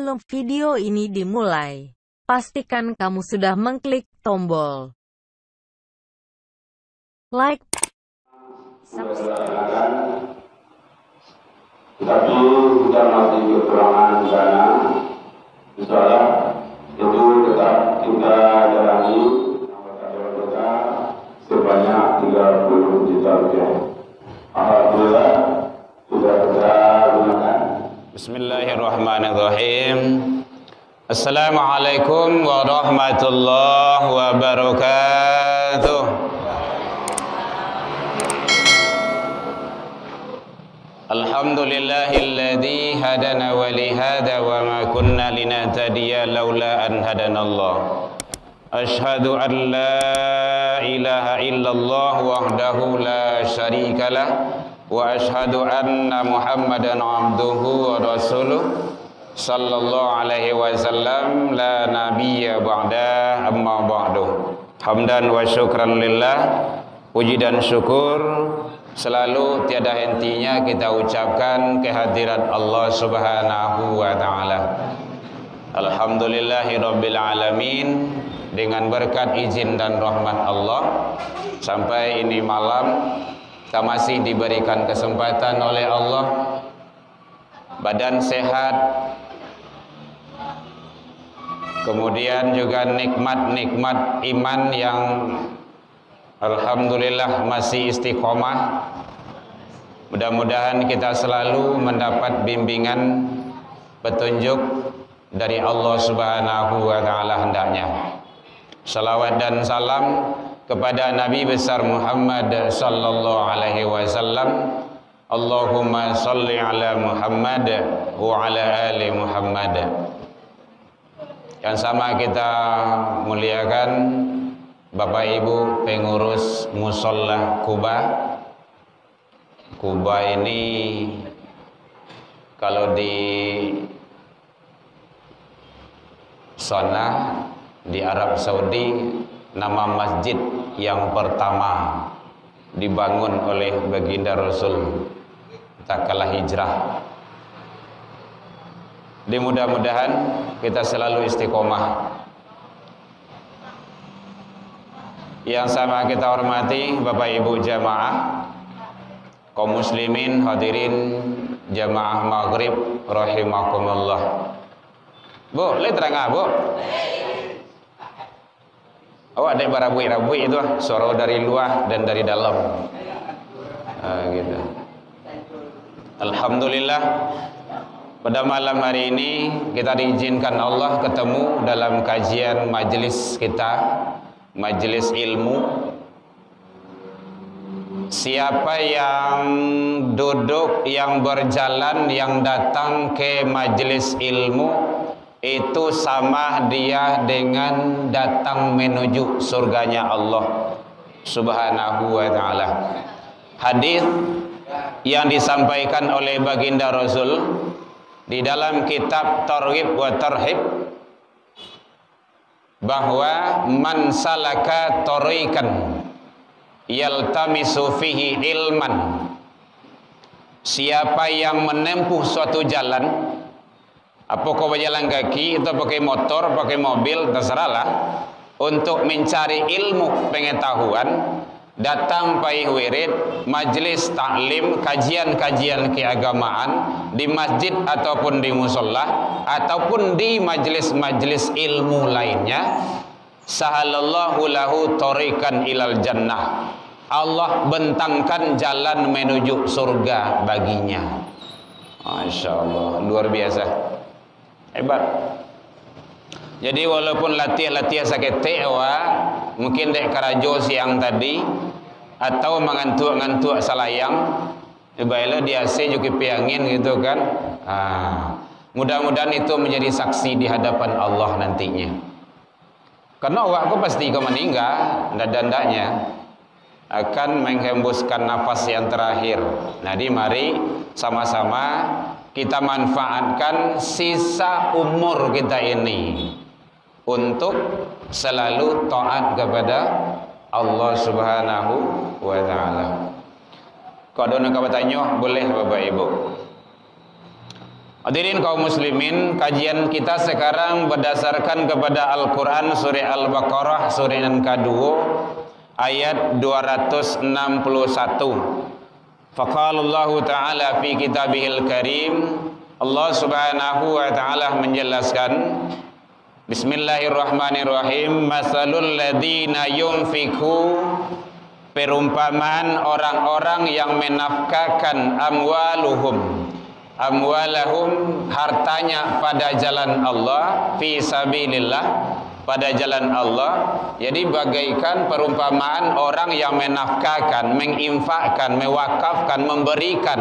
Sebelum video ini dimulai, pastikan kamu sudah mengklik tombol like, subscribe. Tapi kita masih kekurangan dana, misalnya itu tetap kita jalani anggota sebanyak 30 juta rupiah. Alhamdulillah sudah kita gunakan. Bismillahirrahmanirrahim. Assalamualaikum warahmatullahi wabarakatuh. Alhamdulillahilladzi hadana wa lihada wa ma kunna linahtadiya laula an hadanallah. Ashhadu an la ilaha illallah wahdahu la syarikalah wa ashhadu anna Muhammadan abduhu wa rasuluh sallallahu alaihi wasallam la nabiyya ba'da amma ba'du. Hamdan wa syukran lillah. Puji dan syukur selalu tiada hentinya kita ucapkan kehadirat Allah Subhanahu wa taala. Alhamdulillahi rabbil alamin. Dengan berkat izin dan rahmat Allah, sampai ini malam kita masih diberikan kesempatan oleh Allah, badan sehat, kemudian juga nikmat-nikmat iman yang alhamdulillah masih istiqomah. Mudah-mudahan kita selalu mendapat bimbingan petunjuk dari Allah Subhanahu wa taala hendaknya. Salawat dan salam kepada Nabi besar Muhammad sallallahu alaihi wasallam. Allahumma salli ala Muhammad wa ala ali Muhammad. Yang sama kita muliakan Bapak Ibu pengurus Musholla Kuba. Kuba ini kalau di sana di Arab Saudi nama masjid yang pertama dibangun oleh baginda Rasul tak kalah hijrah. Mudah-mudahan kita selalu istiqomah. Yang sama kita hormati Bapak Ibu jamaah, kaum muslimin hadirin jamaah maghrib rahimakumullah. Boleh terang Bu? Awak ada barabui-rabui itu suara dari luar dan dari dalam. Gitu. Alhamdulillah pada malam hari ini kita diizinkan Allah ketemu dalam kajian majelis kita, majelis ilmu. Siapa yang duduk, yang berjalan, yang datang ke majelis ilmu, itu sama dia dengan datang menuju surganya Allah Subhanahu wa taala. Hadis yang disampaikan oleh baginda Rasul di dalam kitab Targhib wa Tarhib, bahwa man salaka tariqan yaltamisu fihi ilman, siapa yang menempuh suatu jalan, apakah berjalan kaki atau pakai motor, pakai mobil, terserahlah, untuk mencari ilmu pengetahuan, datang pai wirid, majlis taklim, kajian-kajian keagamaan di masjid ataupun di musholla ataupun di majlis-majlis ilmu lainnya, sahalallahu lahu tariqan ilal jannah. Allah bentangkan jalan menuju surga baginya. Masya Allah, luar biasa. Hebat. Jadi walaupun latih-latih sakit mungkin dek karajo siang tadi atau mengantuk-ngantuk salayang, baiklah dia juga piangin gitu kan. Mudah-mudahan itu menjadi saksi di hadapan Allah nantinya. Karena awakku pasti kau meninggal dan dandanya akan menghembuskan nafas yang terakhir. Jadi mari sama-sama kita manfaatkan sisa umur kita ini untuk selalu taat kepada Allah Subhanahu wa taala. Kalau ada nak bertanya boleh Bapak Ibu. Hadirin kaum muslimin, kajian kita sekarang berdasarkan kepada Al-Quran surah Al-Baqarah surah yang kedua ayat 261. Faqalallahu ta'ala fi kitabihil karim, Allah subhanahu wa ta'ala menjelaskan, Bismillahirrahmanirrahim, masalul ladina yunfiku, perumpamaan orang-orang yang menafkahkan amwalahum hartanya pada jalan Allah, fi sabilillah, pada jalan Allah. Jadi bagaikan perumpamaan orang yang menafkahkan, menginfakkan, mewakafkan, memberikan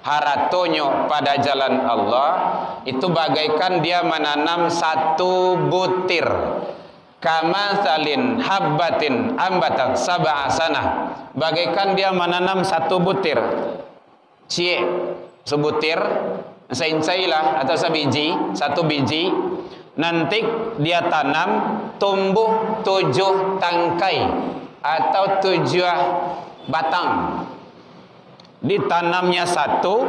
hartonya pada jalan Allah, itu bagaikan dia menanam satu butir, kama salin habbatin ambatat sab'a sanah, bagaikan dia menanam satu butir cie, sebutir, seincailah atau sebiji, satu biji, nanti dia tanam tumbuh 7 tangkai atau 7 batang. Ditanamnya satu,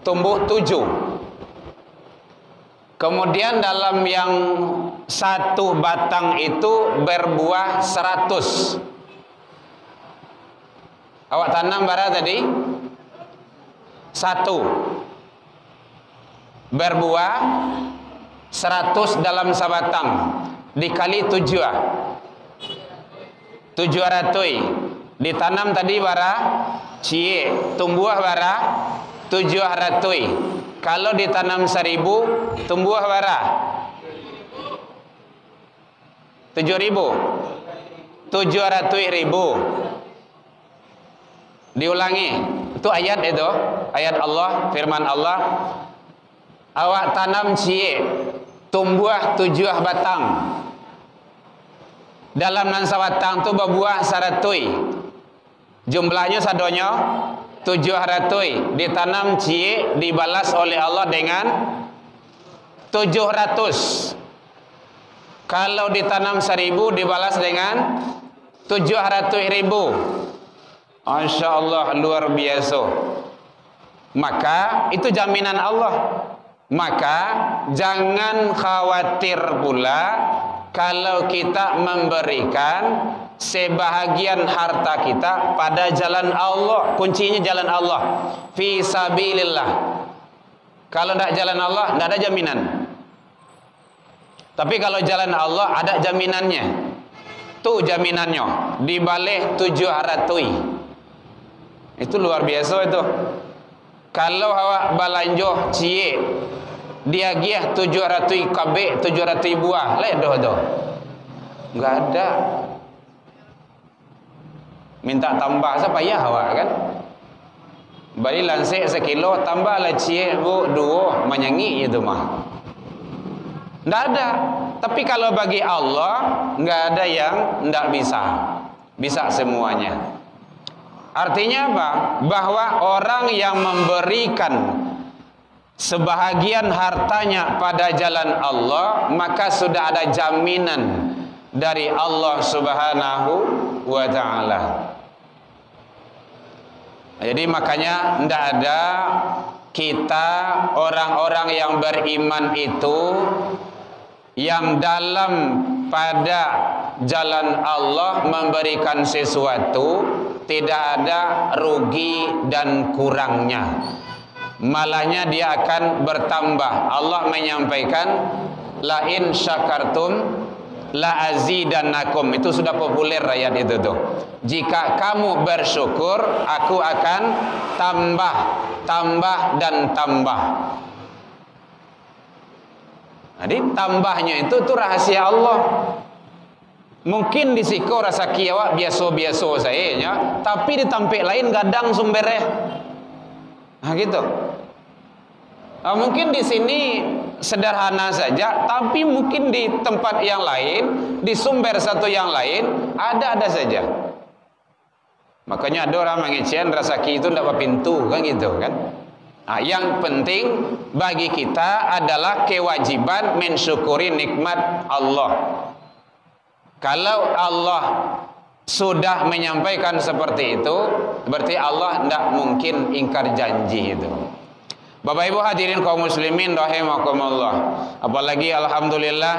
tumbuh 7. Kemudian dalam yang satu batang itu berbuah 100. Awak tanam berapa tadi? 1. Berbuah 100 dalam sabatang, dikali 700. Ditanam tadi bara cie, tumbuh bara 700. Kalau ditanam 1000, tumbuh bara 7.000, 700.000. Diulangi, itu ayat, itu ayat Allah, firman Allah. Awak tanam cie, tumbuh 7 batang. Dalam nan sabatang tu berbuah 100. Jumlahnya sadonyo 700. Ditanam cie, dibalas oleh Allah dengan 700. Kalau ditanam 1000, dibalas dengan 700.000. Masya Allah, luar biasa. Maka itu jaminan Allah. Maka jangan khawatir pula kalau kita memberikan sebahagian harta kita pada jalan Allah. Kuncinya jalan Allah, fi sabilillah. Kalau tidak jalan Allah, tidak ada jaminan. Tapi kalau jalan Allah, ada jaminannya. Tuh jaminannya, dibalik 700. Itu luar biasa itu. Kalau awak balanjo cie, dia giah 700 kabik, 700 buah, ledoh tu. Enggak ada. Minta tambah siapa ya awak kan? Bali lansik sekilo, tambahlah cie bu 2, menyanyi itu mah. Enggak ada. Tapi kalau bagi Allah, enggak ada yang enggak bisa. Bisa semuanya. Artinya apa? Bahwa orang yang memberikan sebahagian hartanya pada jalan Allah, maka sudah ada jaminan dari Allah Subhanahu wa ta'ala. Jadi makanya tidak ada kita orang-orang yang beriman itu yang dalam pada jalan Allah memberikan sesuatu tidak ada rugi dan kurangnya, malahnya dia akan bertambah. Allah menyampaikan la in syakartum la azidannakum. Itu sudah populer ayat itu tuh. Jika kamu bersyukur, aku akan tambah, tambah dan tambah. Jadi tambahnya itu tuh rahasia Allah. Mungkin di siko rasa kiawa biasa-biasa saya nya, tapi di tempat lain gadang sumbernya. Nah gitu. Mungkin di sini sederhana saja, tapi mungkin di tempat yang lain, di sumber satu yang lain ada saja. Makanya ada orang mengecewakan rezeki itu tidak berpintu kan gitu kan. Nah, yang penting bagi kita adalah kewajiban mensyukuri nikmat Allah. Kalau Allah sudah menyampaikan seperti itu, berarti Allah tidak mungkin ingkar janji itu. Bapak Ibu hadirin kaum muslimin rahimakumullah. Apalagi alhamdulillah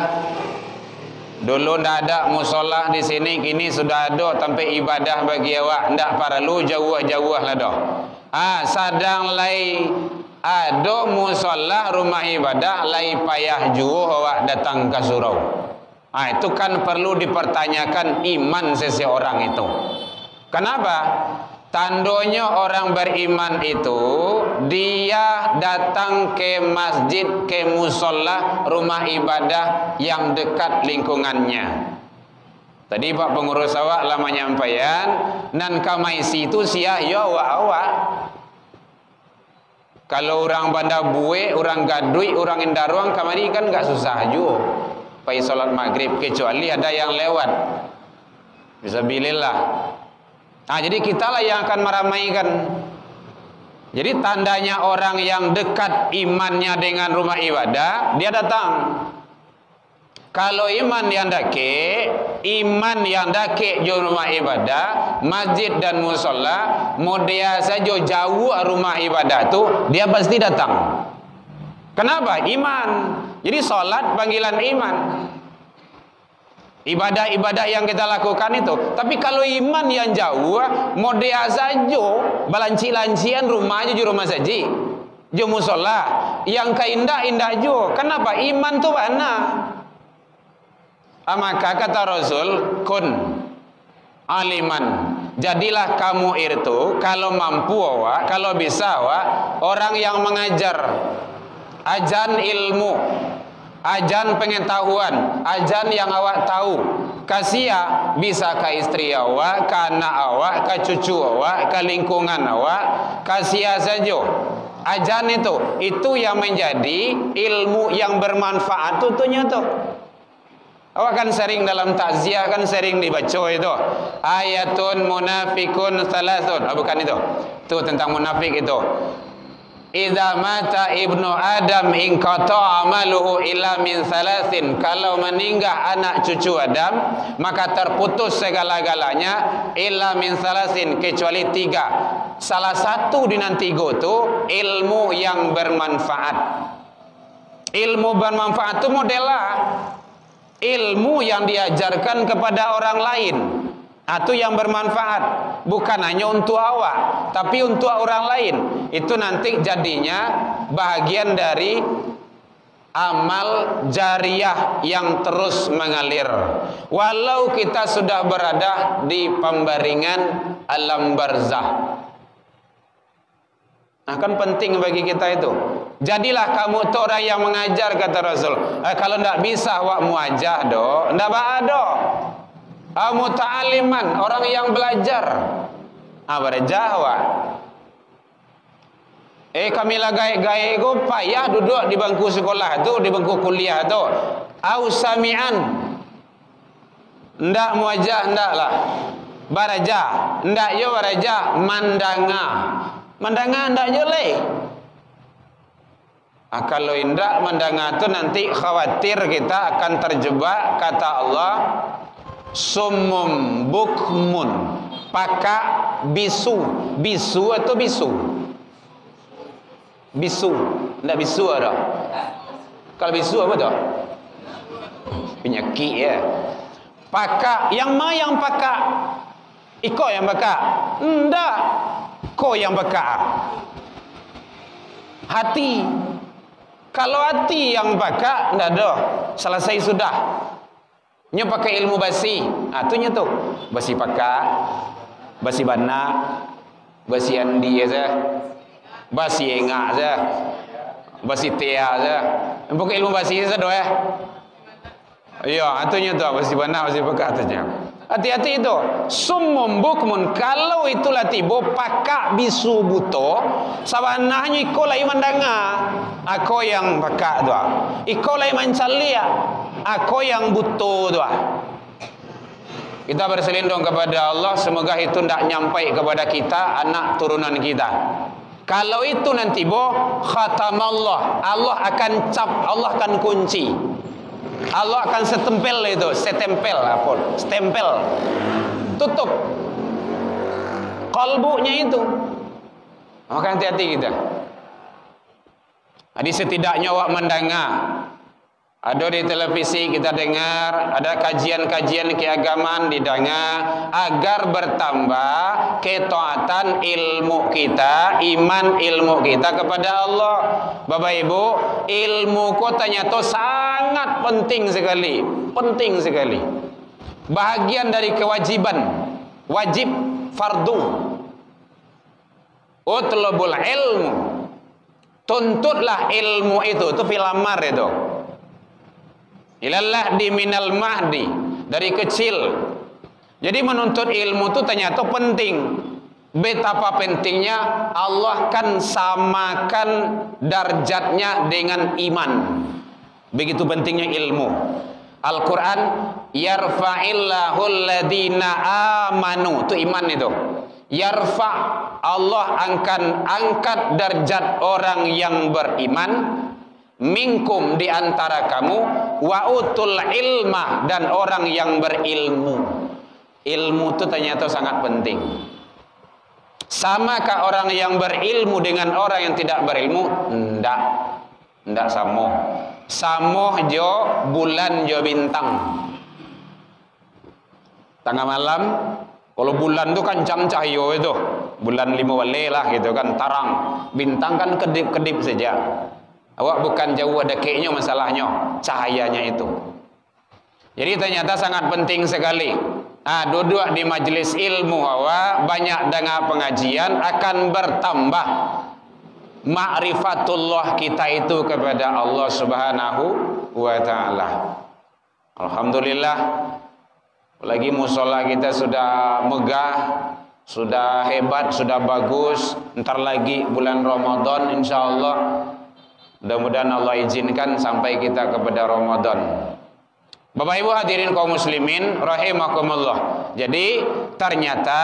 dulu ndak ada musola di sini, kini sudah ada sampai ibadah bagi awak, ndak perlu jauh-jauh lah dah. Sadang lai ada musola rumah ibadah lai payah jauh awak datang ke surau. Itu kan perlu dipertanyakan iman seseorang itu. Kenapa? Tandanya orang beriman itu dia datang ke masjid, ke musola, rumah ibadah yang dekat lingkungannya. Tadi Pak pengurus awak lama nyampaian nan kamaisi itu sia ya awak. Kalau orang Banda Bue, orang Gadui, orang Indaruang kamari kan enggak susah juga pai salat maghrib, kecuali ada yang lewat. Bismillah. Jadi kitalah yang akan meramaikan. Jadi tandanya orang yang dekat imannya dengan rumah ibadah, dia datang. Kalau iman yang dake di rumah ibadah, masjid dan musola, mau dia saja jauh rumah ibadah tu, dia pasti datang. Kenapa? Iman. Jadi solat panggilan iman. Ibadah-ibadah yang kita lakukan itu. Tapi kalau iman yang jauh, mau dia saja balanci-lancian rumahnya di rumah saji, di musola, yang keindah-indah juga. Kenapa? Iman tu mana? Maka kata Rasul, kun aliman. Jadilah kamu itu kalau mampu awak, kalau bisa awak, orang yang mengajar, ajan ilmu, ajan pengetahuan, ajan yang awak tahu. Kasia bisa ke istri awak, ke anak awak, ke cucu awak, ke lingkungan awak. Kasia saja. Ajan itu yang menjadi ilmu yang bermanfaat tutunya tu. Awak kan sering dalam takziah kan sering dibaca itu. Ayatun munafikun salasun. Bukan itu. Itu tentang munafik itu. Idza mata ibnu Adam inqata amaluhu illa min salasin. Kalau meninggal anak cucu Adam, maka terputus segala-galanya illa min salasin, kecuali 3. Salah satu di nanti itu ilmu yang bermanfaat. Ilmu bermanfaat itu modelah ilmu yang diajarkan kepada orang lain. Itu yang bermanfaat, bukan hanya untuk awak, tapi untuk orang lain. Itu nanti jadinya bahagian dari amal jariah yang terus mengalir. Walau kita sudah berada di pembaringan alam barzah. Kan penting bagi kita itu. Jadilah kamu tu orang yang mengajar, kata Rasul. Kalau tidak bisa awak muajah do, tidak ada. Muta'aliman, orang yang belajar. Belajar awak. Kami lah gaya-gaya go payah duduk di bangku sekolah tu, di bangku kuliah tu. Sami'an. Ndak muajah, ndak lah. Baraja, ndak yo baraja, mandanga. Mandanga ndak yo le. Kalau indak mandanga tu nanti khawatir kita akan terjebak, kata Allah, summum bukmun, paka bisu. Bisu atau bisu? Bisu. Ndak bisu ada. Kalau bisu apa tu? Penyakit ya. Paka, yang mana yang paka? Iko yang paka? Ndak. Ko yang paka. Hati. Kalau hati yang paka, ndak ada. Selesai sudah. Nya pakai ilmu basi. Itunya tu. Basi paka, basi bana, basi andi aja. Basi engak aja. Basi tea aja. Pakai ilmu basi saja doh ya. Iya, itunya tu basi bana, basi paka atunya. Hati-hati itu. Summum bukmun, kalau itulah tibo paka bisu buto, sabanahnya iko lai mandanga. Aku yang paka tu. Iko lai mancalia. Aku yang buto tu. Kita berselindung kepada Allah, semoga itu tidak nyampai kepada kita, anak turunan kita. Kalau itu nanti khatamallah, Allah akan cap, Allah akan kunci. Allah akan setempel itu, setempel apa? Stempel. Tutup. Kalbunya itu. Maka hati-hati kita. Jadi setidaknya awak mendengar, ada di televisi kita dengar, ada kajian-kajian keagamaan didengar, agar bertambah ketaatan ilmu kita, iman ilmu kita kepada Allah. Bapak Ibu, ilmu ku ternyata sangat penting sekali, penting sekali. Bahagian dari kewajiban, wajib fardu. Utlubul ilmu, tuntutlah ilmu itu filamar itu. Ilallah di minal mahdi, dari kecil. Jadi menuntut ilmu itu ternyata penting. Betapa pentingnya Allah kan samakan darjatnya dengan iman. Begitu pentingnya ilmu. Al-Quran yarfa'illahu alladhina amanu, itu iman itu. Yarfa, Allah akan angkat darjat orang yang beriman, minkum, di antara kamu, wa utul ilma, dan orang yang berilmu. Ilmu itu ternyata sangat penting. Samakah orang yang berilmu dengan orang yang tidak berilmu? Ndak sama. Sama jo bulan jo bintang. Tengah malam, kalau bulan itu kan jam cahyo itu, bulan 5 wale lah gitu kan, tarang. Bintang kan kedip-kedip saja. Awak bukan jauh dekiknya masalahnya, cahayanya itu. Jadi ternyata sangat penting sekali. Duduk di majelis ilmu awak, banyak dengar pengajian, akan bertambah ma'rifatullah kita itu kepada Allah Subhanahu wa ta'ala. Alhamdulillah, lagi musola kita sudah megah, sudah hebat, sudah bagus. Ntar lagi bulan Ramadan insyaallah. Mudah-mudahan Allah izinkan sampai kita kepada Ramadan. Bapak Ibu hadirin kaum muslimin rahimakumullah. Jadi ternyata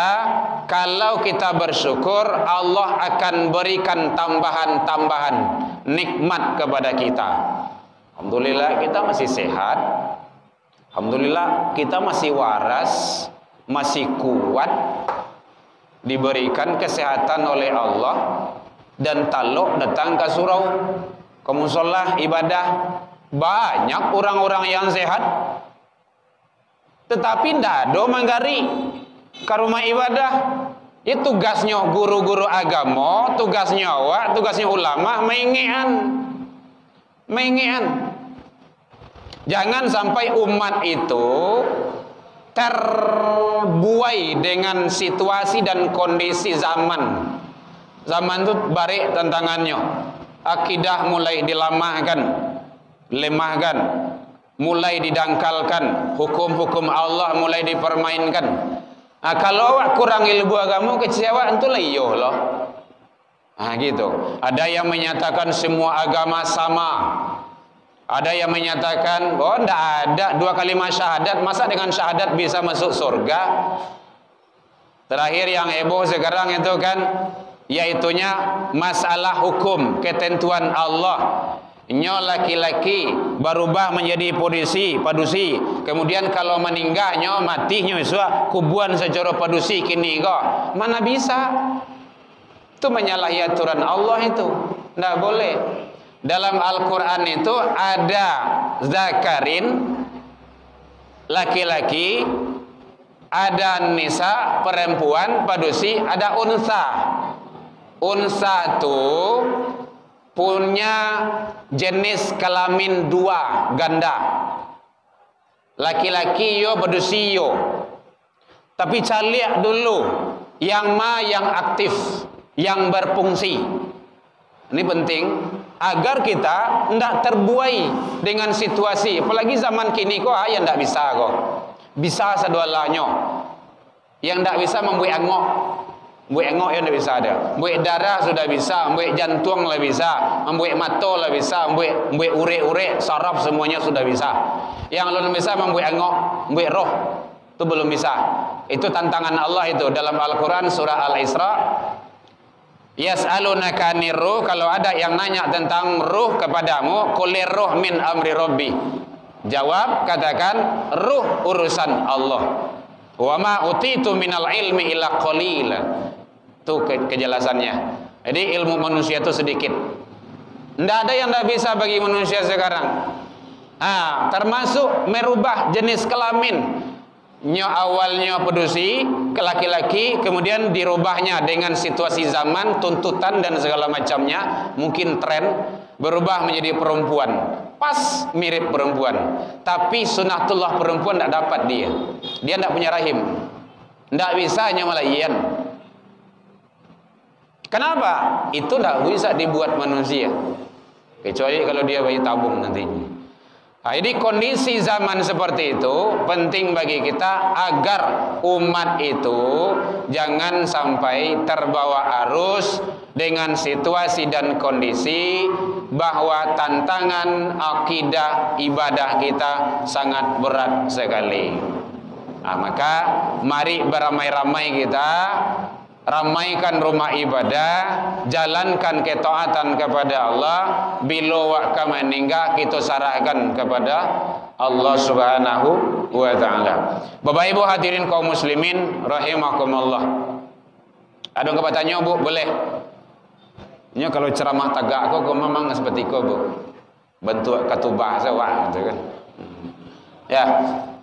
kalau kita bersyukur, Allah akan berikan tambahan-tambahan nikmat kepada kita. Alhamdulillah kita masih sehat. Alhamdulillah kita masih waras, masih kuat, diberikan kesehatan oleh Allah, dan taluk datang ke surau, ke musola ibadah. Banyak orang-orang yang sehat, tetapi tidak ada manggari ke rumah ibadah. Itu tugasnya guru-guru agama, tugasnya awak, tugasnya ulama, mengean. Jangan sampai umat itu terbuai dengan situasi dan kondisi zaman. Zaman itu barik tantangannya. Akidah mulai dilamahkan, lemahkan, mulai didangkalkan, hukum-hukum Allah mulai dipermainkan. Kalau awak kurang ilmu agama, kecewa itu leyo loh. Gitu. Ada yang menyatakan semua agama sama. Ada yang menyatakan, oh tidak ada 2 kalimat syahadat, masa dengan syahadat bisa masuk surga? Terakhir yang heboh sekarang itu kan, yaitunya masalah hukum, ketentuan Allah. Nyo laki-laki berubah menjadi padusi. Kemudian kalau meninggal nyo mati nyo isua kubuan secara padusi kini kok. Mana bisa? Itu menyalahi aturan Allah itu. Tidak boleh. Dalam Al-Quran itu ada zakarin, laki-laki, ada nisa, perempuan, padusi, ada unsa. Unsa itu punya jenis kelamin 2, ganda. Laki-laki yo, padusi yo. Tapi caliak dulu yang aktif, yang berfungsi. Ini penting agar kita tidak terbuai dengan situasi. Apalagi zaman kini kok yang tidak bisa kok. Bisa sedualanya. Yang tidak bisa membuat angok. Membuat angok yang tidak bisa ada. Membuat darah sudah bisa, membuat jantung lah bisa, membuat mata lah bisa, membuat ure-ure, saraf semuanya sudah bisa. Yang belum bisa membuat angok, membuat roh, itu belum bisa. Itu tantangan Allah itu dalam Al-Quran surah Al-Isra. Yas'alunaka anir ruh, kalau ada yang nanya tentang ruh kepadamu, qulir ruh min amri rabbi. Jawab, katakan ruh urusan Allah. Wa ma utitu minal ilmi illa qalila. Itu kejelasannya. Jadi ilmu manusia itu sedikit. Tidak ada yang tidak bisa bagi manusia sekarang. Termasuk merubah jenis kelamin. Awalnya pedusi ke laki-laki, kemudian dirubahnya dengan situasi zaman, tuntutan dan segala macamnya, mungkin tren, berubah menjadi perempuan. Pas mirip perempuan, tapi sunatullah perempuan tidak dapat dia. Dia tidak punya rahim, tidak bisa hanya malayan. Kenapa? Itu tidak bisa dibuat manusia, kecuali kalau dia bayi tabung nantinya. Jadi kondisi zaman seperti itu penting bagi kita agar umat itu jangan sampai terbawa arus dengan situasi dan kondisi bahwa tantangan akidah ibadah kita sangat berat sekali. Maka mari beramai-ramai kita ramaikan rumah ibadah, jalankan ketaatan kepada Allah, bila waktu meninggal kita serahkan kepada Allah Subhanahu wa taala. Bapak Ibu hadirin kaum muslimin rahimakumullah. Ada yang bertanya, Bu, boleh? Ini kalau ceramah tagak aku memang seperti itu, Bu. Bentuk katubah saja gitu kan. Ya,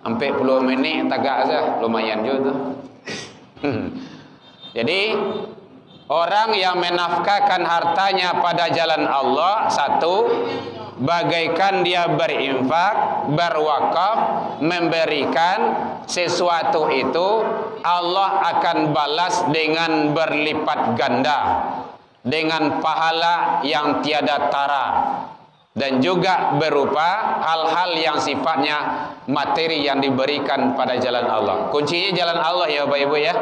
sampai 10 menit tagak saja lumayan juga tuh. Jadi orang yang menafkahkan hartanya pada jalan Allah, satu, bagaikan dia berinfak, berwakaf, memberikan sesuatu itu, Allah akan balas dengan berlipat ganda, dengan pahala yang tiada tara, dan juga berupa hal-hal yang sifatnya materi yang diberikan pada jalan Allah. Kuncinya jalan Allah ya Bapak Ibu ya.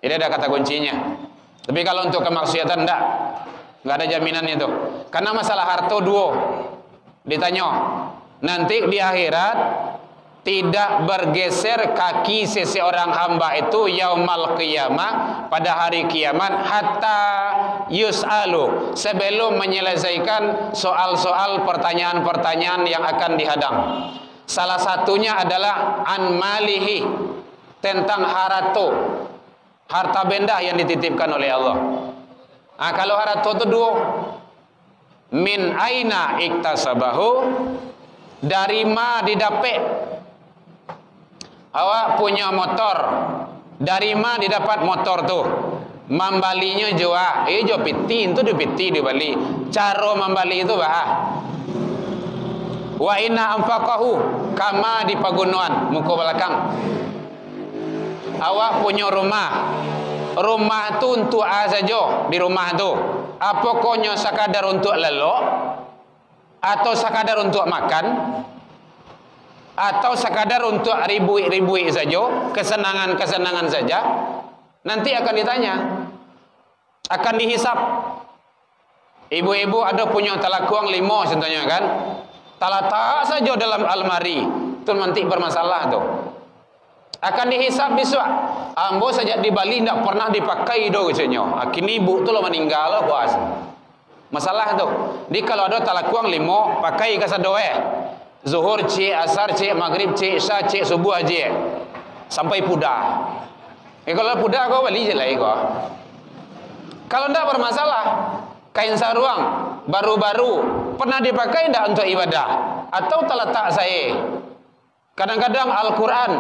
Ini ada kata kuncinya. Tapi kalau untuk kemaksiatan enggak ada jaminan itu. Karena masalah harta dua. Ditanya, nanti di akhirat tidak bergeser kaki seseorang hamba itu yaumal qiyamah, pada hari kiamat, hatta yus'alu, sebelum menyelesaikan soal-soal pertanyaan-pertanyaan yang akan dihadang. Salah satunya adalah an malihi, tentang harta benda yang dititipkan oleh Allah. Kalau harta itu dua, min aina iktasabahu, dari ma didapat. Awak punya motor, dari ma didapat motor tuh? Membalinya jua, jo piti itu dipiti di Bali. Cara membali itu wa inna anfaqahu, kama di pagunuan muka belakang. Awak punya rumah tu untuk saja di rumah tu. Apa konyo sekadar untuk lelok, atau sekadar untuk makan, atau sekadar untuk ribui saja, kesenangan saja? Nanti akan ditanya, akan dihisap. Ibu-ibu ada punya talakuang 5 contohnya kan, tak saja dalam almari, itu nanti bermasalah tu. Akan dihisap besok. Ambo saja di Bali tidak pernah dipakai do katanya. Kini ibu tu lah meninggal lah puas. Masalah tu. Di kalau ada talakuang 5 pakai kasadoe. Zuhur cik, asar cik, maghrib cik, isya cik, subuh aja. Sampai puda. Kalau puda kau beli je lah kau. Kalau tidak bermasalah. Kain saruang baru-baru pernah dipakai tidak untuk ibadah atau terletak saya. Kadang-kadang Al-Quran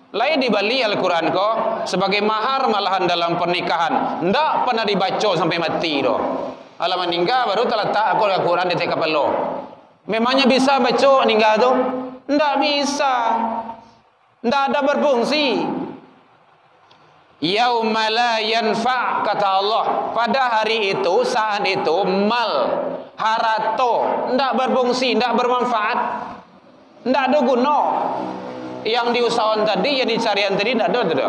lain di Bali Al-Quran kok sebagai mahar malahan dalam pernikahan. Ndak pernah dibaca sampai mati doh. Ala meninggal baru terletak Al-Quran di TKP lo. Memangnya bisa baca meninggal tu? Ndak bisa. Ndak ada berfungsi. Yauma la yanfa, kata Allah, pada hari itu, saat itu, mal, harato ndak berfungsi, ndak bermanfaat, ndak ada guna. Yang diusahakan tadi, yang dicarian tadi tidak ada.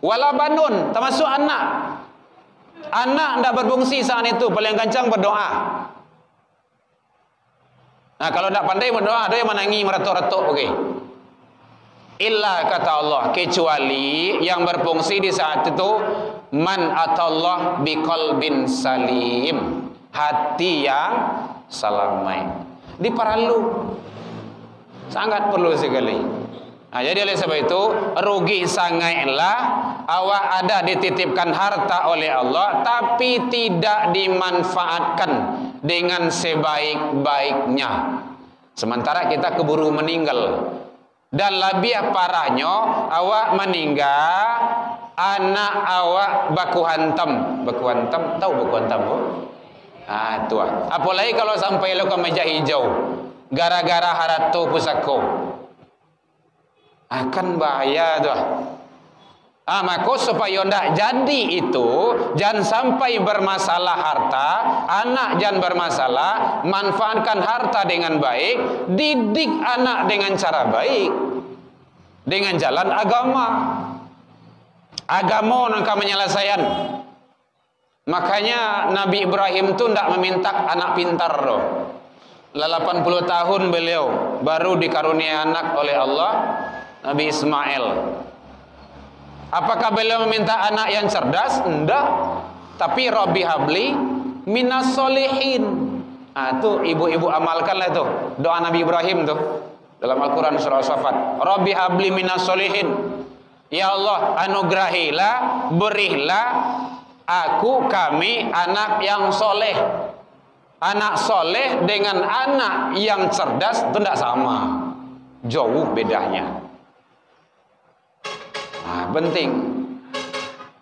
Wala banun, termasuk anak tidak berfungsi saat itu. Paling kencang berdoa. Nah, kalau tidak pandai berdoa, ada yang menangi meratuk-ratuk, okey. Illa, kata Allah, kecuali yang berfungsi di saat itu, man atallah biqalbin salim, hati yang salamai. Diperlu, sangat perlu sekali. Jadi oleh sebab itu rugi sangatlah awak ada dititipkan harta oleh Allah tapi tidak dimanfaatkan dengan sebaik-baiknya. Sementara kita keburu meninggal. Dan lebih parahnya awak meninggal, anak awak baku hantam. Baku hantam, tahu baku hantam bu? Ah, tuh. Apalagi kalau sampai lo ke meja hijau gara-gara haratu pusako. Akan bahaya tuh. Maka supaya ndak jadi itu, jangan sampai bermasalah harta, anak jangan bermasalah, manfaatkan harta dengan baik, didik anak dengan cara baik, dengan jalan agama. Agama nangka menyelesaikan. Makanya Nabi Ibrahim tu ndak meminta anak pintar loh. 80 tahun beliau baru dikarunia anak oleh Allah, Nabi Ismail. Apakah beliau meminta anak yang cerdas? Enggak. Tapi Rabbi habli minas solihin. Itu ibu-ibu amalkanlah itu doa Nabi Ibrahim tuh dalam Al-Quran surah As-Saffat. Rabbi habli minas solihin. Ya Allah, anugerahilah, berilah kami anak yang soleh. Anak soleh dengan anak yang cerdas itu tidak sama, jauh bedanya. Penting.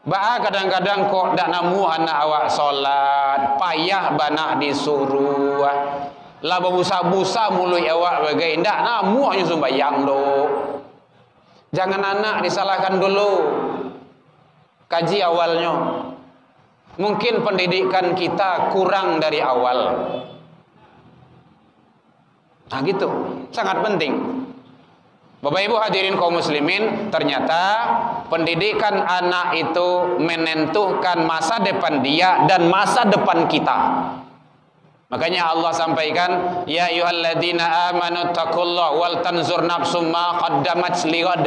Kadang-kadang kok ndak namu anak awak solat, payah banak disuruh. Lah busa-busa mulut awak bagai ndak namu hanya sembahyang do. Jangan anak disalahkan dulu. Kaji awalnya. Mungkin pendidikan kita kurang dari awal. Gitu. Sangat penting. Bapak Ibu hadirin kaum muslimin, ternyata pendidikan anak itu menentukan masa depan dia dan masa depan kita. Makanya Allah sampaikan, ya ayyuhalladzina amanu taqullaha wal tanzur nafsum ma qaddamat lighad.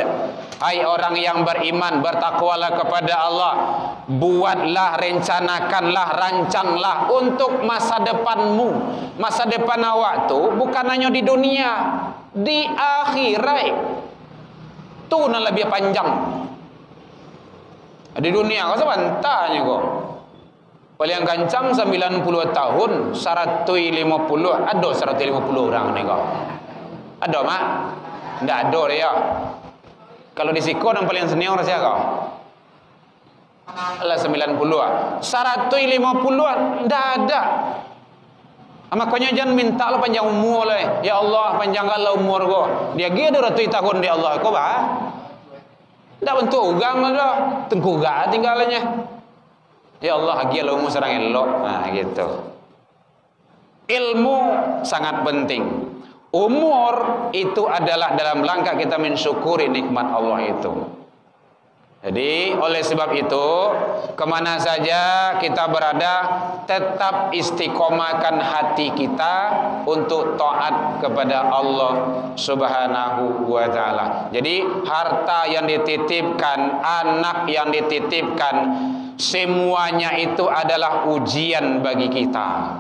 Hai orang yang beriman, bertakwalah kepada Allah, buatlah, rencanakanlah, rancanglah untuk masa depanmu. Masa depan awak tu bukan hanya di dunia, di akhirat. Tu yang lebih panjang. Di dunia kau sebantahnya kau. Paling gancang 90 tahun, 150, ada 150 orang ni kau. Ada mak? Ndak ada dia. Kalau di Siko yang paling senior siapa kau? Alah 90. 150 ndak ada. Makanya jangan minta lo panjang umur lah. Ya Allah panjangkanlah umur kau. Dia gede 100 tahun di Allah kau bah. Ndak bentuk ugang lah, tengkuga tinggalannya. Ya Allah hagilah umur serang elok. Gitu. Ilmu sangat penting. Umur itu adalah dalam rangka kita mensyukuri nikmat Allah itu. Jadi oleh sebab itu, kemana saja kita berada, tetap istiqomahkan hati kita untuk taat kepada Allah Subhanahu wa ta'ala. Jadi harta yang dititipkan, anak yang dititipkan, semuanya itu adalah ujian bagi kita.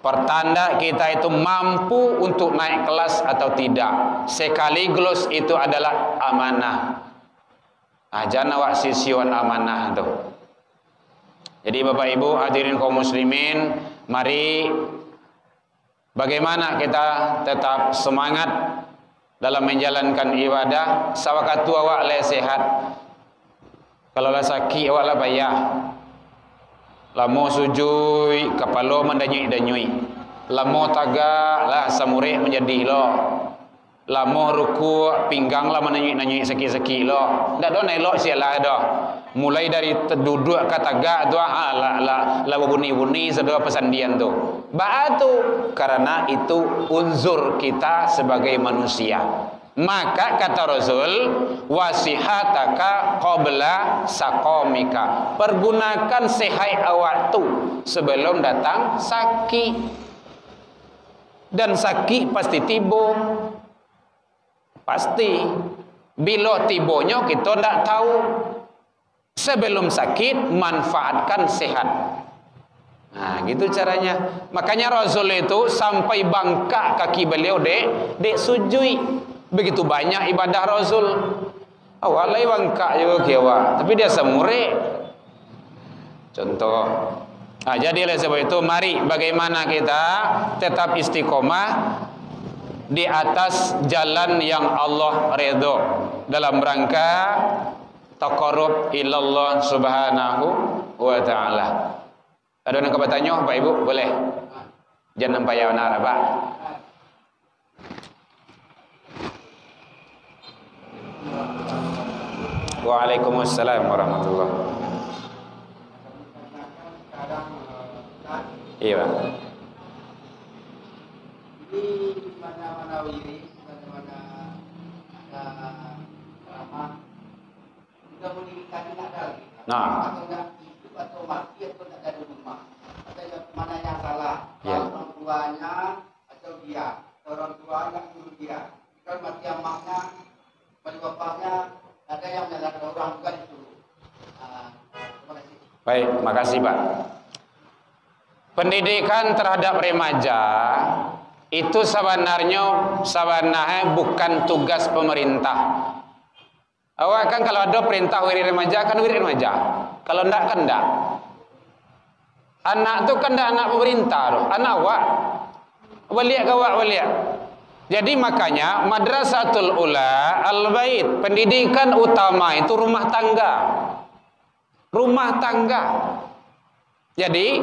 Pertanda kita itu mampu untuk naik kelas atau tidak. Sekaligus itu adalah amanah. Jangan awak sisiwan amanah tu. Jadi Bapak Ibu hadirin kaum muslimin, mari bagaimana kita tetap semangat dalam menjalankan ibadah. Sawakatu awak le sehat. Kalau lah sakit awak lah payah. Lamo sujui kepala mendanyui-danyui. Lamo tagak lah samurek menjadi lo. Lamo ruku pinggang lah menanyui-nanyui sakit-sakit lo. Ndak do elok sialah dah. Mulai dari duduk ke tagak tu la bunyi-bunyi sedua pesandian tu. Ba'atu karena itu unsur kita sebagai manusia. Maka kata Rasul, wasihataka qabla saqamika. Pergunakan sehat awak tu sebelum datang sakit. Dan sakit pasti tiba. Pasti. Bila tibonya kita tidak tahu. Sebelum sakit manfaatkan sehat. Gitu caranya. Makanya Rasul itu sampai bangkak kaki beliau dek sujui. Begitu banyak ibadah Rasul. Awak lai bangka juga kiawa, tapi dia semurik. Contoh. Nah, jadi oleh sebab itu mari bagaimana kita tetap istiqomah di atas jalan yang Allah ridho dalam rangka taqarrub ilallah subhanahu wa ta'ala. Ada yang bertanya Pak Ibu? Boleh. Jangan nampak yang benar Pak. Waalaikumsalam warahmatullahi wabarakatuh. Iya Pak. Jadi di mana-mana wirid, mana-mana ada ceramah, sudah mendirikan tidak ada lagi. Nah. Atau tidak hidup atau mati atau tidak ada di rumah. Atau yang mana yang salah? Ya. Orang tuanya atau dia? Orang tuanya suruh dia. Kan mati amaknya, mati bapaknya, ada yang menyalahkan orang bukan disuruh. Terima kasih. Baik, makasih Pak. Pendidikan terhadap remaja itu sebenarnya bukan tugas pemerintah. Awak kan kalau ada perintah wirid remaja kan wirid remaja. Kalau enggak kan enggak. Anak tu kan enggak anak pemerintah tu, anak awak. Waliak awak waliak. Jadi makanya Madrasatul Ula Al-Bait, pendidikan utama itu rumah tangga. Rumah tangga. Jadi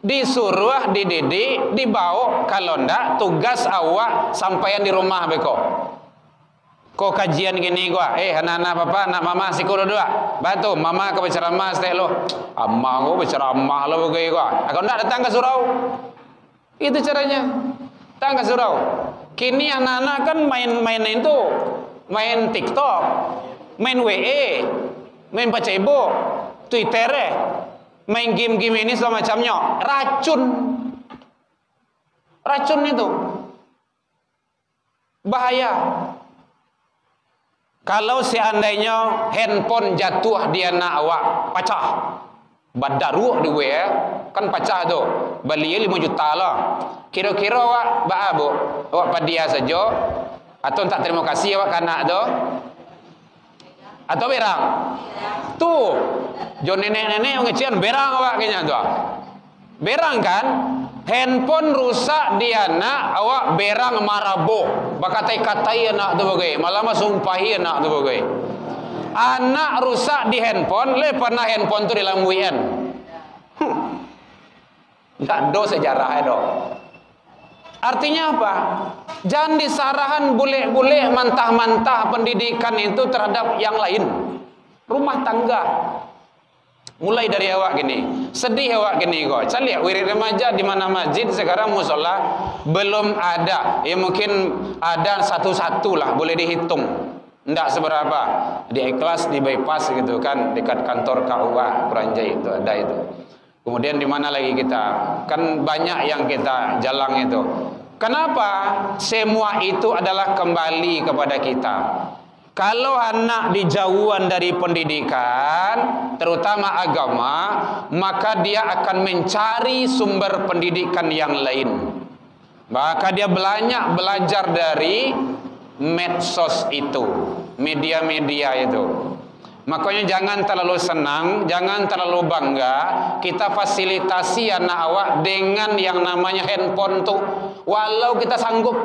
disuruh dididik, dibawa, kalau ndak tugas awak sampaian di rumah beko. Kau kajian gini gua, anak-anak papa, anak mama sikul dua. Batu, mama ke berceramah setek lo. Amma gua berceramah lo begitu gua. Kalau ndak datang ke surau. Itu caranya. Datang ke surau. Kini anak-anak kan main itu, main TikTok, main WE, main Facebook, Twitter, main game-game ini semacamnya. Racun itu bahaya. Kalau seandainya handphone jatuh di anak awak, pecah, badaruh di WE, kan pecah tu, beli 5 juta lah. Kira-kira awak bu, awak padia saja, atau tak terima kasih awak kanak tu, atau berang? Tu, jo nenek-nenek ngecian berang awak kayaknya tu. Berang kan? Handphone rusak di anak awak berang maraboh, bakatai-katai anak tu bagai, malah sumpahi anak tu bagai. Anak rusak di handphone, le pernah handphone tu dalam WN. Tak do sejarah do. Artinya apa? Jangan disarahan boleh-boleh mantah-mantah pendidikan itu terhadap yang lain. Rumah tangga. Mulai dari awak gini. Sedih awak gini kok. Saya lihat wirid remaja di mana masjid sekarang musola belum ada. Ya mungkin ada satu-satu lah, boleh dihitung. Tidak seberapa. Di ikhlas, di bypass gitu kan, dekat kantor KUA Peranjai itu ada itu. Kemudian di mana lagi kita? Kan banyak yang kita jalang itu. Kenapa? Semua itu adalah kembali kepada kita. Kalau anak dijauhan dari pendidikan, terutama agama, maka dia akan mencari sumber pendidikan yang lain. Maka dia banyak belajar dari medsos itu, media-media itu. Makanya jangan terlalu senang, jangan terlalu bangga kita fasilitasi anak awak dengan yang namanya handphone tuh, walau kita sanggup,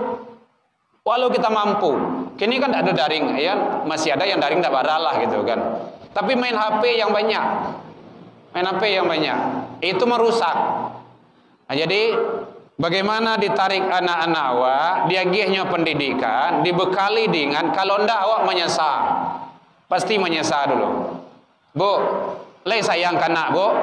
walau kita mampu. Kini kan ada daring, ya masih ada yang daring tak baralah gitu kan. Tapi main HP yang banyak, itu merusak. Nah, jadi bagaimana ditarik anak-anak awak, diagihnya pendidikan, dibekali dengan kalau ndak awak menyesal. Pasti menyesal dulu. Bu, lei sayang kanak bu.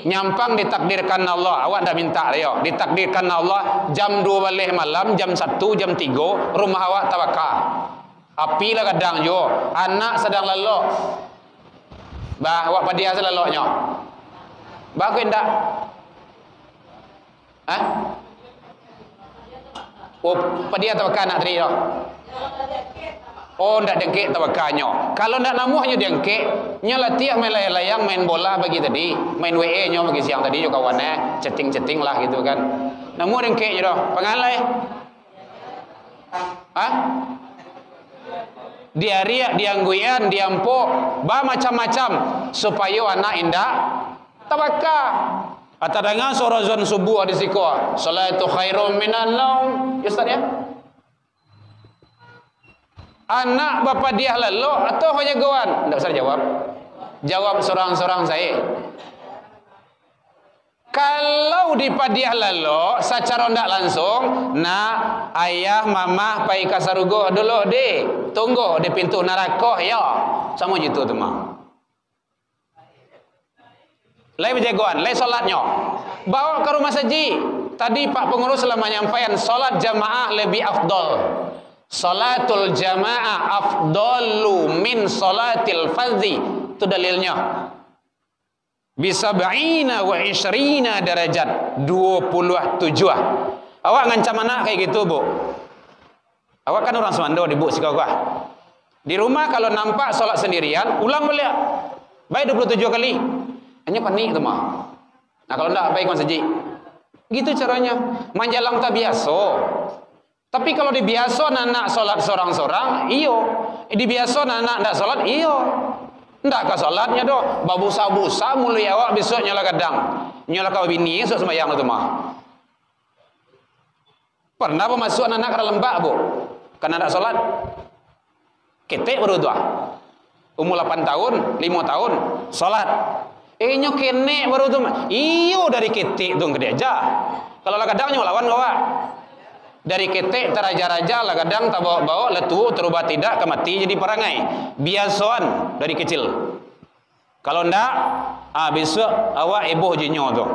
Nyampang ditakdirkan Allah. Awak dah minta dia. Ditakdirkan Allah jam 2 balik malam, jam 1, jam 3, rumah awak tawakal. Api lah kadang jo. Anak sedang lelok. Bah, awak padia seleloknya. Bah, aku indak. Hah? Oh, padia tawakal anak tadi tu. Oh, ndak dengkek tawakannya. Kalau ndak namuhnya dengkek, nya latih main layang, main bola bagi tadi, main WE nya bagi siang tadi juga kawannya, chatting lah gitu kan. Namuh dengkeknya doh. Pengalai. Hah? dia riak, dia ngguian, dia empuk, ba macam-macam supaya anak indah tawakal. Atau dengan surah zon subuh di siko, salatu khairum minan naum. Ya Ustaz ya. Anak bapa dia lalu atau hanya gawan? Enggak usah jawab. Jawab seorang-seorang saya. Kalau di padiah lalu secara ndak langsung, nah ayah mama pai kasarugo dulu deh, tunggu di pintu neraka ya, sama gitu tu mah. Lai berjagoan, lai solatnya, bawa ke rumah saji. Tadi Pak Pengurus telah menyampaikan solat jamaah lebih afdol. Salatul jamaah afdalu min salatil fardhi. Itu dalilnya. Bisa ba'ina wa isyrina darajat 27. Awak ngancam anak kayak gitu, Bu? Awak kan orang Semando di Bu Sikawah. Di rumah kalau nampak solat sendirian, ulang balik. Baik 27 kali. Hanya panik tu mah. Nah kalau enggak baik Mas Haji. Gitu caranya. Manjalang tak biasa. Tapi kalau dibiasa anak solat sorang-sorang, iyo. Dibiasa anak ndak solat, iyo. Ndak ka salatnya doh, babusa-busa mulai awak besok nyala kadang. Nyala kau bini esok sembahyang tu mah. Pernah apa masuk anak ke dalam bak, Bu? Karena ndak solat. Ketek baru tu. Umur 8 tahun, 5 tahun, solat. Nyo kene baru tu. Iyo dari ketek tu ke dia aja. Kalau lah kadang nyo lawan gawak. Dari ketek teraja-raja lah kadang tak bawa-bawa letu terubah tidak kemati jadi perangai. Biasaan dari kecil. Kalau ndak, besok awak ibuh jinyo tu.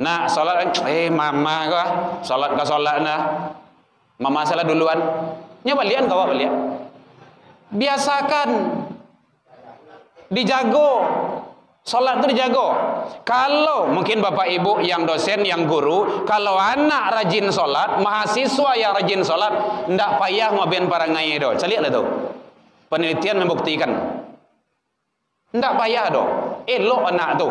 Nak solat mama kah? Solat ka solat nah. Mama salah duluan. Nya balian kau balian. Biasakan. Dijago. Solat itu dijago. Kalau mungkin bapak ibu yang dosen, yang guru, kalau anak rajin solat, mahasiswa yang rajin solat, ndak payah mabian parangai do. Caliak lah tu. Penelitian membuktikan. Ndak payah do. Elok anak tu.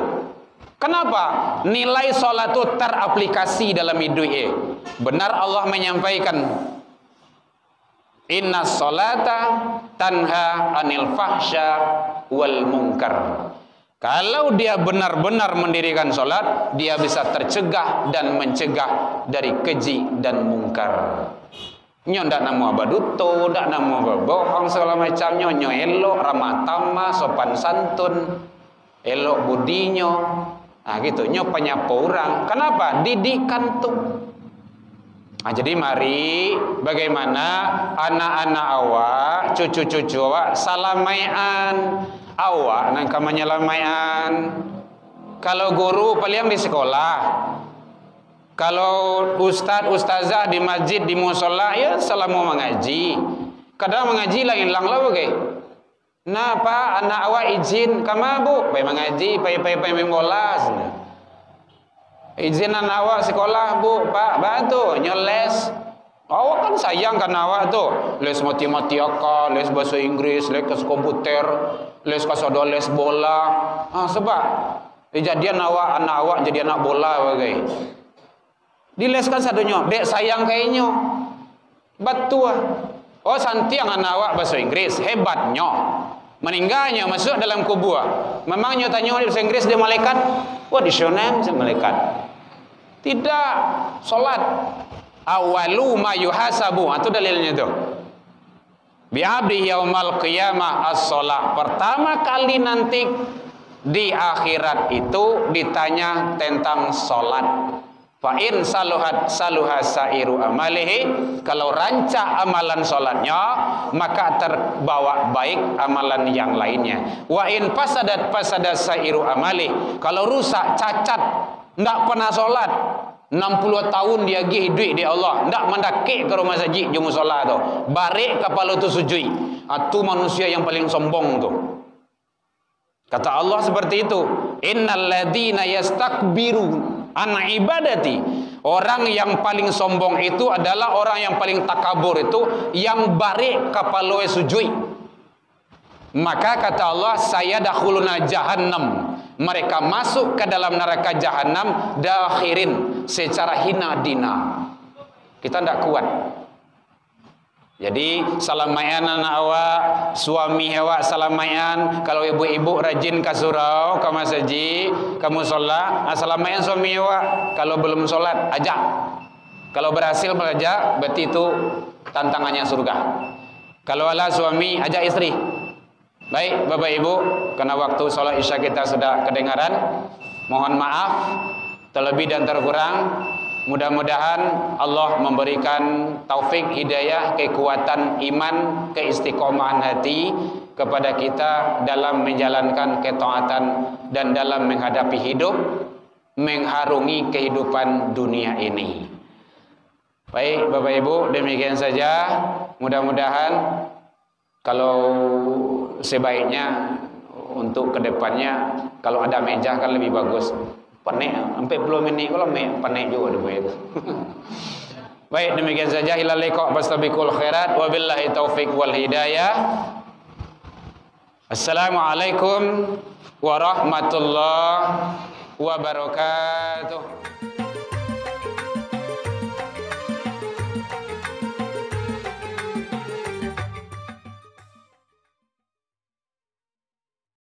Kenapa? Nilai solat itu teraplikasi dalam hidup Benar Allah menyampaikan. Inna solata tanha anil fahsya wal munkar. Kalau dia benar-benar mendirikan solat, dia bisa tercegah dan mencegah dari keji dan mungkar. Nyo ndak namo baduto, ndak namo bohong segala macamnya, nyo elok, ramah tamah, sopan santun, elok budinyo. Nah gitu, nyo penyapa orang. Kenapa? Didikan tuh. Nah, jadi mari bagaimana anak-anak awak, cucu-cucu awak salamaian. Awak nang kamanya lamaian. Kalau guru paling di sekolah. Kalau ustaz ustazah di masjid di musola ya selalu mengaji. Kadang mengaji lain lang lah bagai. Nah Pak anak awak izin kama Bu pai mengaji pai membolas. Izin anak awak sekolah Bu Pak bantu nyoles. Awak kan sayang kan awak tu les matematika, les bahasa Inggris, les komputer, les kasodo, les bola. Sebab kejadian awak anak awak jadi anak bola bagai. Dileskan sadunya, dek sayang kayaknya. Betul. Oh santiang anak awak bahasa Inggris, hebatnya. Meninggalnya masuk dalam kubur. Memangnya tanya bahasa Inggris dia malaikat? Wah di sana malaikat. Tidak, solat. Awalu ma yuhasabu, itu dalilnya tu. Bi abdi yaumal qiyamah as-shalah. Pertama kali nanti di akhirat itu ditanya tentang salat. Fa in saluhat saluha sairu amalihi, kalau rancak amalan salatnya maka terbawa baik amalan yang lainnya. Wa in fasadat fasada sairu amali, kalau rusak cacat ndak pernah salat 60 tahun dia gih duit di Allah, ndak mendaki ke rumah saji jumu solat tu, barik kepala tu sujud. Itu manusia yang paling sombong tu. Kata Allah seperti itu, innal ladzina yastakbiru an ibadati. Orang yang paling sombong itu adalah orang yang paling takabur itu, yang barik kepala sujud. Maka kata Allah, saya dakhuluna jahannam, mereka masuk ke dalam neraka jahanam dakhirin, secara hina dina. Kita tidak kuat. Jadi salamayan anak awak, suami awak salamayan. Kalau ibu-ibu rajin ke surau, ke masjid, kamu solat, salamayan suami awak. Kalau belum solat, ajak. Kalau berhasil mengajak, berarti itu tantangannya surga. Kalau ala suami, ajak istri. Baik Bapak Ibu, karena waktu sholat isya kita sudah kedengaran. Mohon maaf terlebih dan terkurang. Mudah-mudahan Allah memberikan taufik, hidayah, kekuatan iman, keistiqomahan hati kepada kita dalam menjalankan ketaatan dan dalam menghadapi hidup, mengharungi kehidupan dunia ini. Baik Bapak Ibu, demikian saja. Mudah-mudahan kalau sebaiknya untuk kedepannya kalau ada meja kan lebih bagus. Panik sampai 10 menit kalau panik juga dulu itu. Baik, demikian saja. Ila liqa fastabiqul khairat wa billahi taufik wal hidayah. Assalamualaikum warahmatullahi wabarakatuh.